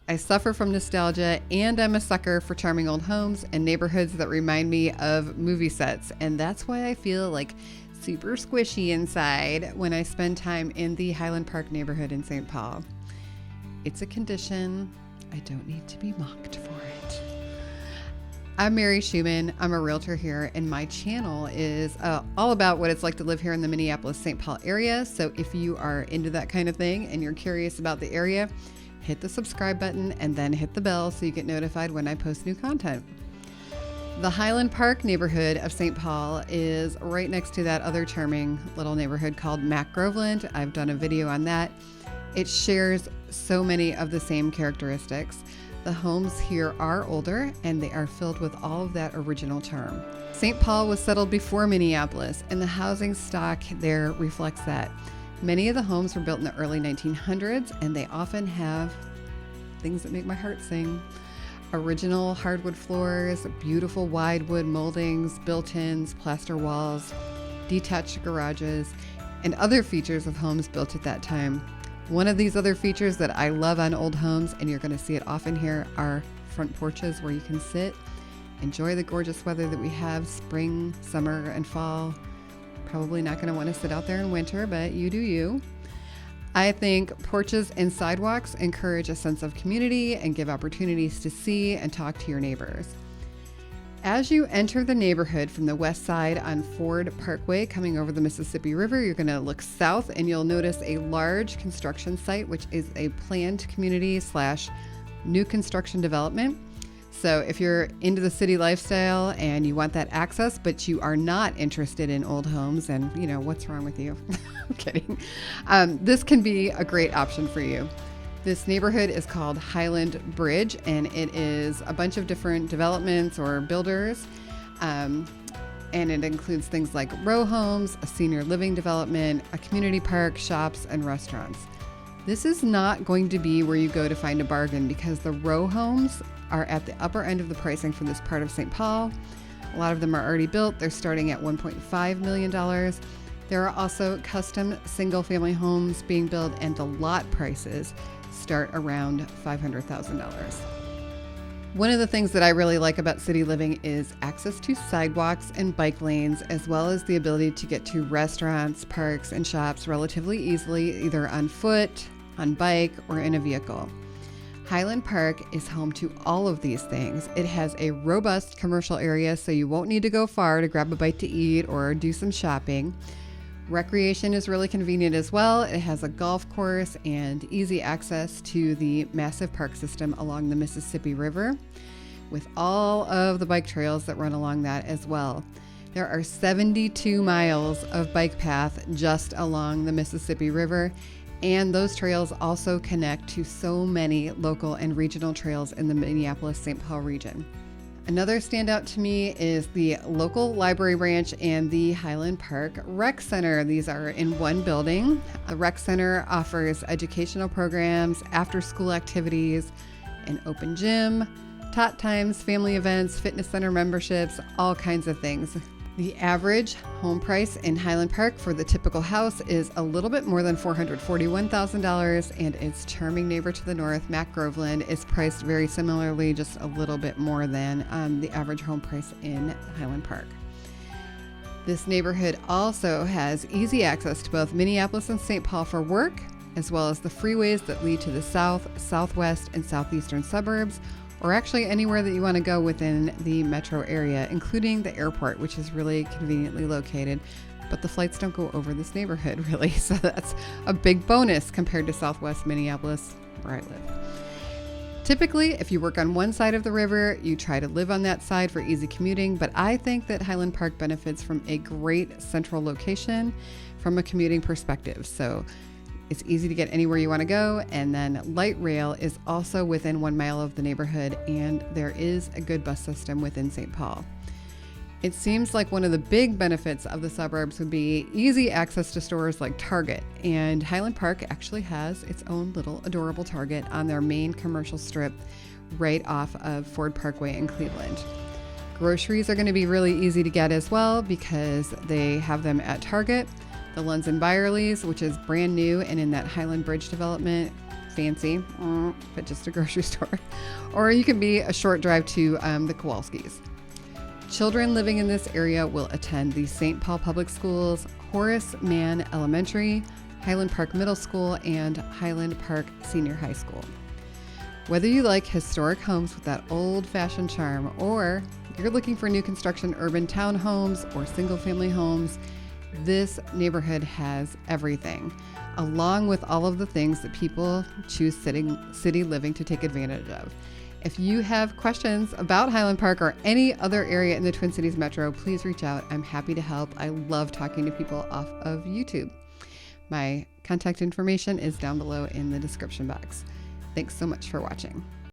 I suffer from nostalgia, and I'm a sucker for charming old homes and neighborhoods that remind me of movie sets. And that's why I feel like super squishy inside when I spend time in the Highland Park neighborhood in St. Paul. It's a condition. I don't need to be mocked for it. I'm Mary Schumann. I'm a realtor here, and my channel is all about what it's like to live here in the Minneapolis-St. Paul area. So if you are into that kind of thing and you're curious about the area, hit the subscribe button and then hit the bell so you get notified when I post new content. The Highland Park neighborhood of St. Paul is right next to that other charming little neighborhood called Blvd. I've done a video on that. It shares so many of the same characteristics. The homes here are older and they are filled with all of that original charm. St. Paul was settled before Minneapolis, and the housing stock there reflects that. Many of the homes were built in the early 1900s, and they often have things that make my heart sing. Original hardwood floors, beautiful wide wood moldings, built-ins, plaster walls, detached garages, and other features of homes built at that time. One of these other features that I love on old homes, and you're going to see it often here, are front porches where you can sit, enjoy the gorgeous weather that we have, spring, summer, and fall. Probably not going to want to sit out there in winter, but you do you. I think porches and sidewalks encourage a sense of community and give opportunities to see and talk to your neighbors. As you enter the neighborhood from the west side on Ford Parkway coming over the Mississippi River, you're going to look south and you'll notice a large construction site, which is a planned community / new construction development. So if you're into the city lifestyle and you want that access, but you are not interested in old homes, and you know, what's wrong with you? I'm kidding. This can be a great option for you. This neighborhood is called Highland Bridge, and it is a bunch of different developments or builders. And it includes things like row homes, a senior living development, a community park, shops, and restaurants. This is not going to be where you go to find a bargain, because the row homes are at the upper end of the pricing for this part of St. Paul. A lot of them are already built. They're starting at $1.5 million. There are also custom single-family homes being built, and the lot prices start around $500,000. One of the things that I really like about city living is access to sidewalks and bike lanes, as well as the ability to get to restaurants, parks, and shops relatively easily, either on foot, on bike, or in a vehicle. Highland Park is home to all of these things. It has a robust commercial area, so you won't need to go far to grab a bite to eat or do some shopping. Recreation is really convenient as well. It has a golf course and easy access to the massive park system along the Mississippi River, with all of the bike trails that run along that as well. There are 72 miles of bike path just along the Mississippi River, and those trails also connect to so many local and regional trails in the Minneapolis-St. Paul region. Another standout to me is the local library branch and the Highland Park Rec Center. These are in one building. The Rec Center offers educational programs, after-school activities, an open gym, tot times, family events, fitness center memberships, all kinds of things. The average home price in Highland Park for the typical house is a little bit more than $441,000, and its charming neighbor to the north, Blvd, is priced very similarly, just a little bit more than the average home price in Highland Park. This neighborhood also has easy access to both Minneapolis and St. Paul for work, as well as the freeways that lead to the south, southwest, and southeastern suburbs, or actually anywhere that you want to go within the metro area, including the airport, which is really conveniently located. But the flights don't go over this neighborhood, really, so that's a big bonus compared to Southwest Minneapolis, where I live. Typically, if you work on one side of the river, you try to live on that side for easy commuting, but I think that Highland Park benefits from a great central location from a commuting perspective. So it's easy to get anywhere you want to go, and then light rail is also within 1 mile of the neighborhood, and there is a good bus system within St. Paul. It seems like one of the big benefits of the suburbs would be easy access to stores like Target, and Highland Park actually has its own little adorable Target on their main commercial strip right off of Ford Parkway in Cleveland. Groceries are going to be really easy to get as well because they have them at Target. The Lunds and Byerly's, which is brand new and in that Highland Bridge development, fancy, but just a grocery store. Or you can be a short drive to the Kowalskis. Children living in this area will attend the St. Paul Public Schools, Horace Mann Elementary, Highland Park Middle School, and Highland Park Senior High School. Whether you like historic homes with that old-fashioned charm, or you're looking for new construction urban townhomes or single-family homes, this neighborhood has everything, along with all of the things that people choose city living to take advantage of. If you have questions about Highland Park or any other area in the Twin Cities Metro, please reach out. I'm happy to help. I love talking to people off of YouTube. My contact information is down below in the description box. Thanks so much for watching.